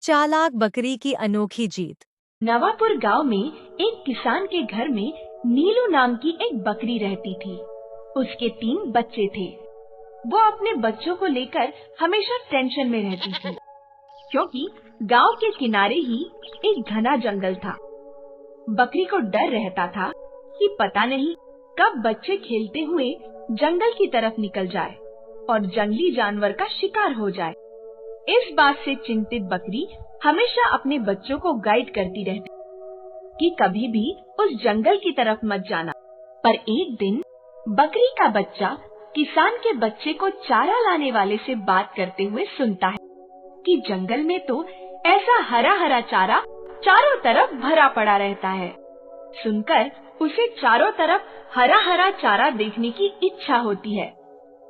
चालाक बकरी की अनोखी जीत। नवापुर गांव में एक किसान के घर में नीलू नाम की एक बकरी रहती थी। उसके 3 बच्चे थे। वो अपने बच्चों को लेकर हमेशा टेंशन में रहती थी, क्योंकि गांव के किनारे ही एक घना जंगल था। बकरी को डर रहता था कि पता नहीं कब बच्चे खेलते हुए जंगल की तरफ निकल जाए और जंगली जानवर का शिकार हो जाए। इस बात से चिंतित बकरी हमेशा अपने बच्चों को गाइड करती रहती कि कभी भी उस जंगल की तरफ मत जाना। पर एक दिन बकरी का बच्चा किसान के बच्चे को चारा लाने वाले से बात करते हुए सुनता है कि जंगल में तो ऐसा हरा हरा चारा चारों तरफ भरा पड़ा रहता है। सुनकर उसे चारों तरफ हरा हरा चारा देखने की इच्छा होती है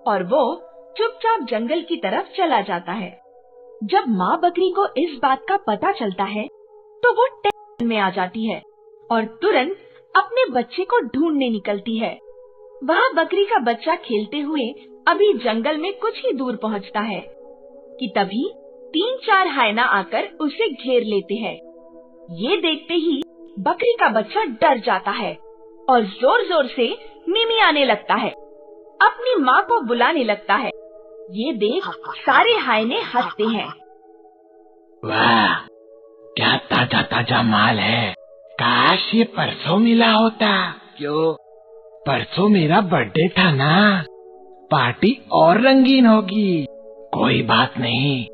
और वो चुपचाप जंगल की तरफ चला जाता है। जब माँ बकरी को इस बात का पता चलता है तो वो टेंशन में आ जाती है और तुरंत अपने बच्चे को ढूंढने निकलती है। वह बकरी का बच्चा खेलते हुए अभी जंगल में कुछ ही दूर पहुँचता है कि तभी 3-4 हायना आकर उसे घेर लेते हैं। ये देखते ही बकरी का बच्चा डर जाता है और जोर जोर से मिमियाने लगता है, अपनी माँ को बुलाने लगता है। ये देख सारे हायने हंसते हैं। वाह, क्या ताजा ताजा माल है। काश ये परसों मिला होता। क्यों? परसों मेरा बर्थडे था ना, पार्टी और रंगीन होगी। कोई बात नहीं,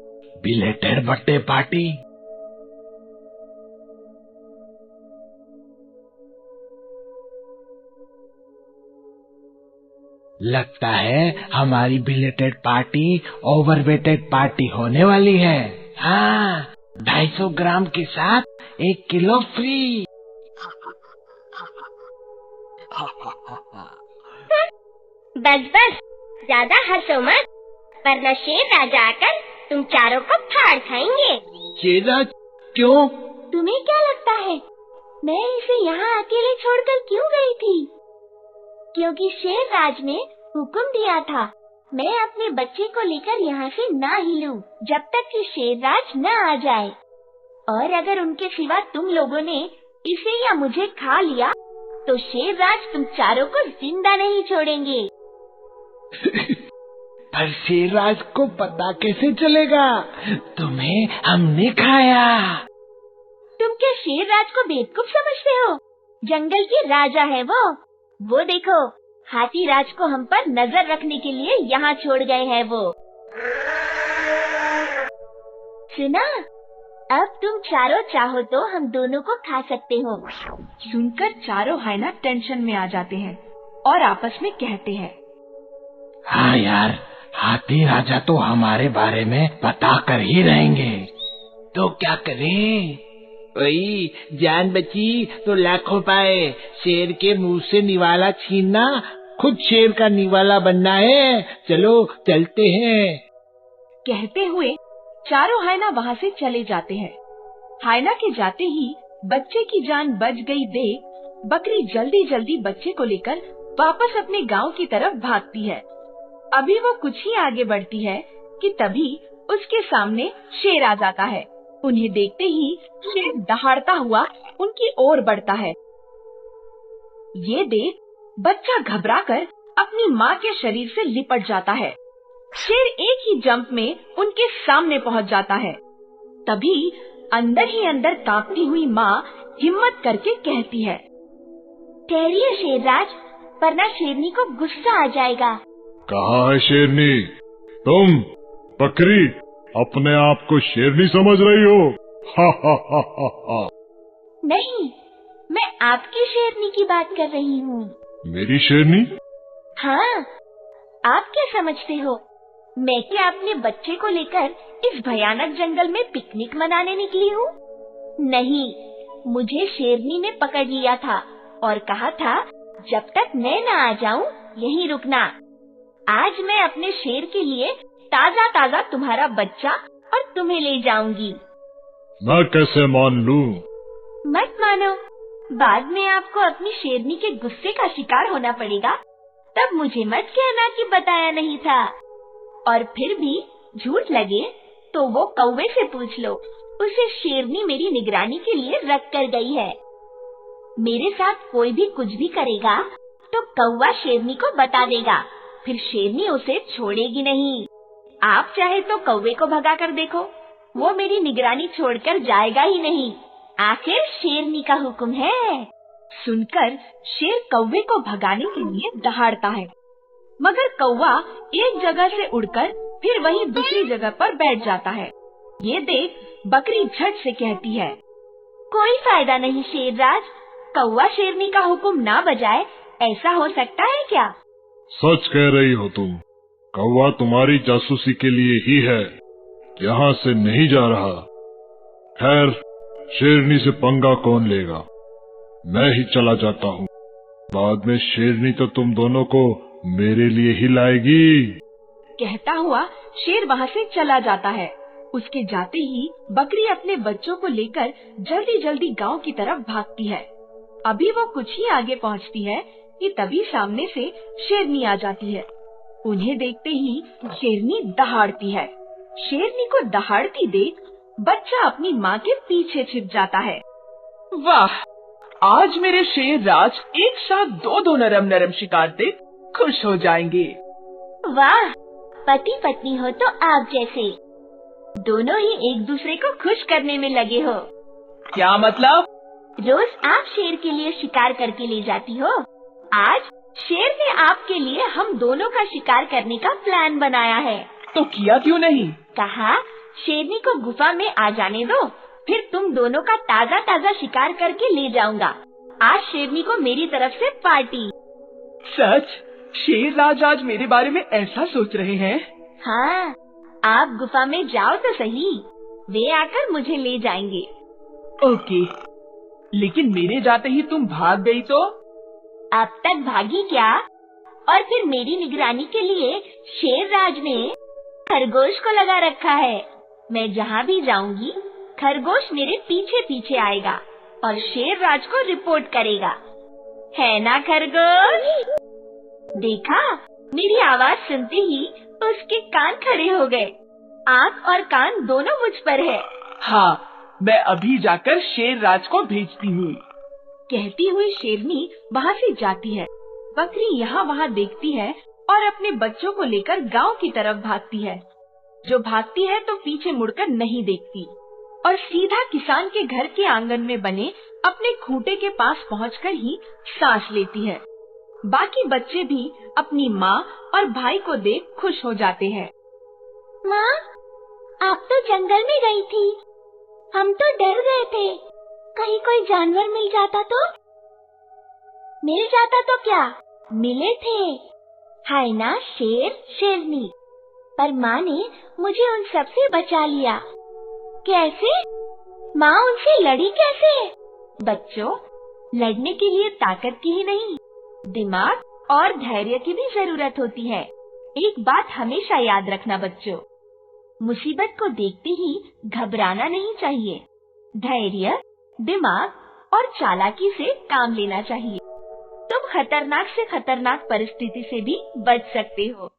बिलेटेड बर्थडे पार्टी। लगता है हमारी बिलेटेड पार्टी ओवरवेटेड पार्टी होने वाली है। हाँ, 250 ग्राम के साथ 1 किलो फ्री। बस बस, ज्यादा हंसो मत, वरना शेर राजा आकर तुम चारों को फाड़ खाएंगे। शेर राज क्यों? तुम्हें क्या लगता है मैं इसे यहाँ अकेले छोड़कर क्यों गई थी? क्योंकि शेर राज ने हुक्म दिया था मैं अपने बच्चे को लेकर यहाँ से ना हिलूं जब तक कि शेर राज न आ जाए। और अगर उनके सिवा तुम लोगों ने इसे या मुझे खा लिया तो शेर राज तुम चारों को जिंदा नहीं छोड़ेंगे। पर शेर राज को पता कैसे चलेगा तुम्हें हमने खाया? तुम क्या शेर राज को बेवकूफ समझते हो? जंगल के राजा है वो देखो, हाथी राज को हम पर नजर रखने के लिए यहाँ छोड़ गए हैं वो। सुना, अब तुम चारों चाहो तो हम दोनों को खा सकते हो। सुनकर चारों हायना टेंशन में आ जाते हैं और आपस में कहते हैं, हाँ यार, हाथी राजा तो हमारे बारे में पता कर ही रहेंगे, तो क्या करें? वही जान बची तो लाखों पाए। शेर के मुंह से निवाला छीनना खुद शेर का निवाला बनना है। चलो चलते हैं। कहते हुए चारों हायना वहाँ से चले जाते हैं। हायना के जाते ही बच्चे की जान बच गई देख बकरी जल्दी जल्दी बच्चे को लेकर वापस अपने गांव की तरफ भागती है। अभी वो कुछ ही आगे बढ़ती है कि तभी उसके सामने शेर आ जाता है। उन्हें देखते ही शेर दहाड़ता हुआ उनकी ओर बढ़ता है। ये देख बच्चा घबराकर अपनी माँ के शरीर से लिपट जाता है। शेर एक ही जंप में उनके सामने पहुँच जाता है। तभी अंदर ही अंदर कांपती हुई माँ हिम्मत करके कहती है, ठहरिए शेरराज, वरना शेरनी को गुस्सा आ जाएगा। कहाँ है शेरनी? तुम बकरी अपने आप को शेरनी समझ रही हो? हा हा हा हा हा। नहीं, मैं आपकी शेरनी की बात कर रही हूँ। मेरी शेरनी? हाँ, आप क्या समझते हो मैं क्या अपने बच्चे को लेकर इस भयानक जंगल में पिकनिक मनाने निकली हूँ? नहीं, मुझे शेरनी ने पकड़ लिया था और कहा था जब तक मैं न आ जाऊँ यहीं रुकना। आज मैं अपने शेर के लिए ताजा ताजा तुम्हारा बच्चा और तुम्हें ले जाऊंगी। मैं कैसे मान लूं? मत मानो, बाद में आपको अपनी शेरनी के गुस्से का शिकार होना पड़ेगा। तब मुझे मत कहना कि बताया नहीं था। और फिर भी झूठ लगे तो वो कौवे से पूछ लो, उसे शेरनी मेरी निगरानी के लिए रख कर गई है। मेरे साथ कोई भी कुछ भी करेगा तो कौवा शेरनी को बता देगा, फिर शेरनी उसे छोड़ेगी नहीं। आप चाहे तो कौवे को भगा कर देखो, वो मेरी निगरानी छोड़कर जाएगा ही नहीं। आखिर शेरनी का हुक्म है। सुनकर शेर कौवे को भगाने के लिए दहाड़ता है, मगर कौवा एक जगह से उड़कर फिर वही दूसरी जगह पर बैठ जाता है। ये देख बकरी झट से कहती है, कोई फायदा नहीं शेरराज, कौवा शेरनी का हुक्म ना बजाए, ऐसा हो सकता है क्या? सच कह रही हो तुम। कौवा तुम्हारी जासूसी के लिए ही है, यहाँ से नहीं जा रहा। खैर, शेरनी से पंगा कौन लेगा, मैं ही चला जाता हूँ। बाद में शेरनी तो तुम दोनों को मेरे लिए ही लाएगी। कहता हुआ शेर वहाँ से चला जाता है। उसके जाते ही बकरी अपने बच्चों को लेकर जल्दी जल्दी गांव की तरफ भागती है। अभी वो कुछ ही आगे पहुँचती है कि तभी सामने से शेरनी आ जाती है। उन्हें देखते ही शेरनी दहाड़ती है। शेरनी को दहाड़ती देख बच्चा अपनी माँ के पीछे छिप जाता है। वाह, आज मेरे शेर राज एक साथ दो नरम नरम शिकार देख खुश हो जाएंगे। वाह, पति पत्नी हो तो आप जैसे, दोनों ही एक दूसरे को खुश करने में लगे हो। क्या मतलब? रोज आप शेर के लिए शिकार करके ले जाती हो, आज शेर ने आपके लिए हम दोनों का शिकार करने का प्लान बनाया है। तो किया क्यों नहीं? कहा शेरनी को गुफा में आ जाने दो, फिर तुम दोनों का ताजा ताजा शिकार करके ले जाऊंगा। आज शेरनी को मेरी तरफ से पार्टी। सच? शेर राज आज मेरे बारे में ऐसा सोच रहे हैं? हाँ, आप गुफा में जाओ तो सही, वे आकर मुझे ले जाएंगे। ओके, लेकिन मेरे जाते ही तुम भाग गई तो? अब तक भागी क्या? और फिर मेरी निगरानी के लिए शेर राज ने खरगोश को लगा रखा है। मैं जहाँ भी जाऊंगी खरगोश मेरे पीछे पीछे आएगा और शेर राज को रिपोर्ट करेगा, है ना खरगोश? देखा, मेरी आवाज सुनते ही उसके कान खड़े हो गए। आँख और कान दोनों मुझ पर है। हाँ, मैं अभी जाकर शेर राज को भेजती हूँ। कहती हुई शेरनी वहाँ से जाती है। बकरी यहाँ वहाँ देखती है और अपने बच्चों को लेकर गांव की तरफ भागती है। जो भागती है तो पीछे मुड़कर नहीं देखती और सीधा किसान के घर के आंगन में बने अपने खूंटे के पास पहुंचकर ही सांस लेती है। बाकी बच्चे भी अपनी माँ और भाई को देख खुश हो जाते हैं। माँ, आप तो जंगल में गई थी, हम तो डर गए थे, कहीं कोई जानवर मिल जाता तो? मिल जाता तो क्या, मिले थे, हाय ना शेर शेरनी, पर माँ ने मुझे उन सब से बचा लिया। कैसे? माँ उनसे लड़ी कैसे? बच्चों, लड़ने के लिए ताकत की ही नहीं, दिमाग और धैर्य की भी जरूरत होती है। एक बात हमेशा याद रखना बच्चों, मुसीबत को देखते ही घबराना नहीं चाहिए। धैर्य, दिमाग और चालाकी से काम लेना चाहिए। तुम खतरनाक से खतरनाक परिस्थिति से भी बच सकते हो।